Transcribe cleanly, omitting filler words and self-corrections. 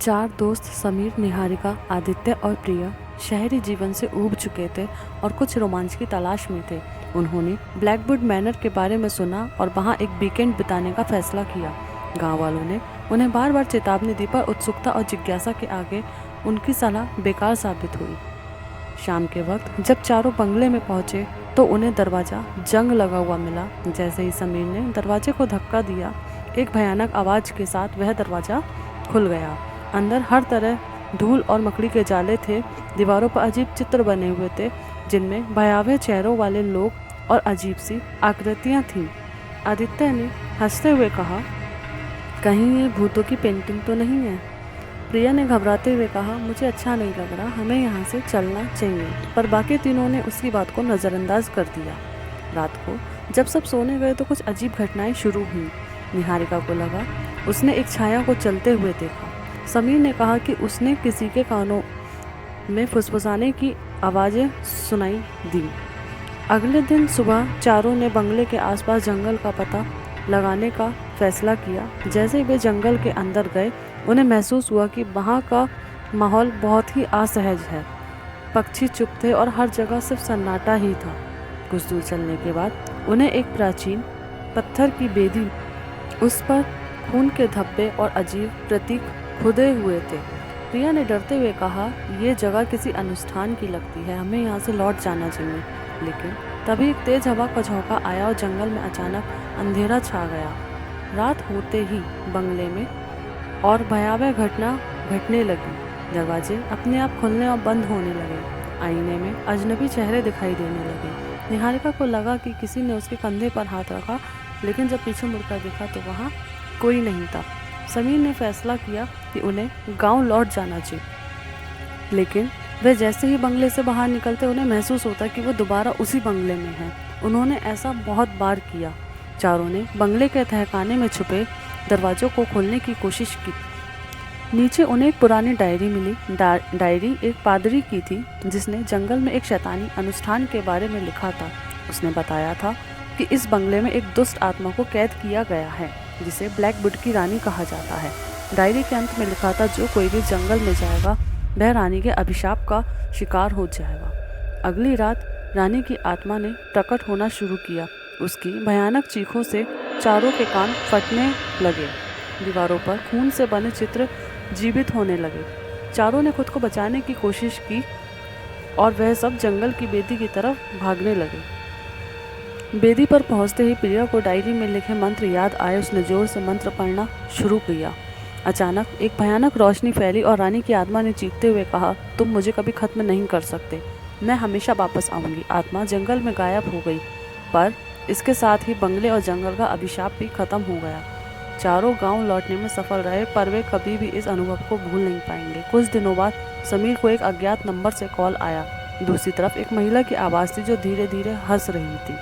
चार दोस्त समीर, निहारिका, आदित्य और प्रिया शहरी जीवन से ऊब चुके थे और कुछ रोमांच की तलाश में थे। उन्होंने ब्लैकवुड मैनर के बारे में सुना और वहां एक वीकेंड बिताने का फैसला किया। गांव वालों ने उन्हें बार बार चेतावनी दी, पर उत्सुकता और जिज्ञासा के आगे उनकी सलाह बेकार साबित हुई। शाम के वक्त जब चारों बंगले में पहुंचे तो उन्हें दरवाज़ा जंग लगा हुआ मिला। जैसे ही समीर ने दरवाजे को धक्का दिया, एक भयानक आवाज़ के साथ वह दरवाज़ा खुल गया। अंदर हर तरह धूल और मकड़ी के जाले थे। दीवारों पर अजीब चित्र बने हुए थे, जिनमें भयावह चेहरों वाले लोग और अजीब सी आकृतियाँ थीं। आदित्य ने हंसते हुए कहा, कहीं ये भूतों की पेंटिंग तो नहीं है? प्रिया ने घबराते हुए कहा, मुझे अच्छा नहीं लग रहा, हमें यहाँ से चलना चाहिए। पर बाकी तीनों ने उसकी बात को नज़रअंदाज कर दिया। रात को जब सब सोने गए तो कुछ अजीब घटनाएं शुरू हुई। निहारिका को लगा उसने एक छाया को चलते हुए देखा। समीर ने कहा कि उसने किसी के कानों में फुसफुसाने की आवाज़ें सुनाई दी। अगले दिन सुबह चारों ने बंगले के आसपास जंगल का पता लगाने का फैसला किया। जैसे ही वे जंगल के अंदर गए, उन्हें महसूस हुआ कि वहाँ का माहौल बहुत ही असहज है। पक्षी चुप थे और हर जगह सिर्फ सन्नाटा ही था। कुछ दूर चलने के बाद उन्हें एक प्राचीन पत्थर की बेदी, उस पर खून के धब्बे और अजीब प्रतीक खुदे हुए थे। प्रिया ने डरते हुए कहा, यह जगह किसी अनुष्ठान की लगती है, हमें यहाँ से लौट जाना चाहिए। लेकिन तभी एक तेज हवा का झोंका आया और जंगल में अचानक अंधेरा छा गया। रात होते ही बंगले में और भयावह घटना घटने लगी। दरवाजे अपने आप खुलने और बंद होने लगे। आईने में अजनबी चेहरे दिखाई देने लगे। निहारिका को लगा कि किसी ने उसके कंधे पर हाथ रखा, लेकिन जब पीछे मुड़कर देखा तो वहाँ कोई नहीं था। समीर ने फैसला किया कि उन्हें गांव लौट जाना चाहिए, लेकिन वे जैसे ही बंगले से बाहर निकलते उन्हें महसूस होता कि वो दोबारा उसी बंगले में हैं। उन्होंने ऐसा बहुत बार किया। चारों ने बंगले के तहखाने में छुपे दरवाजों को खोलने की कोशिश की। नीचे उन्हें एक पुरानी डायरी मिली। डायरी एक पादरी की थी, जिसने जंगल में एक शैतानी अनुष्ठान के बारे में लिखा था। उसने बताया था कि इस बंगले में एक दुष्ट आत्मा को कैद किया गया है, जिसे ब्लैकवुड की रानी कहा जाता है। डायरी के अंत में लिखा था, जो कोई भी जंगल में जाएगा वह रानी के अभिशाप का शिकार हो जाएगा। अगली रात रानी की आत्मा ने प्रकट होना शुरू किया। उसकी भयानक चीखों से चारों के कान फटने लगे। दीवारों पर खून से बने चित्र जीवित होने लगे। चारों ने खुद को बचाने की कोशिश की और वह सब जंगल की बेदी की तरफ भागने लगे। बेदी पर पहुंचते ही प्रिया को डायरी में लिखे मंत्र याद आए। उसने जोर से मंत्र पढ़ना शुरू किया। अचानक एक भयानक रोशनी फैली और रानी की आत्मा ने चीखते हुए कहा, तुम मुझे कभी खत्म नहीं कर सकते, मैं हमेशा वापस आऊंगी। आत्मा जंगल में गायब हो गई, पर इसके साथ ही बंगले और जंगल का अभिशाप भी खत्म हो गया। चारों गांव लौटने में सफल रहे, पर वे कभी भी इस अनुभव को भूल नहीं पाएंगे। कुछ दिनों बाद समीर को एक अज्ञात नंबर से कॉल आया। दूसरी तरफ एक महिला की आवाज़ थी, जो धीरे धीरे हंस रही थी।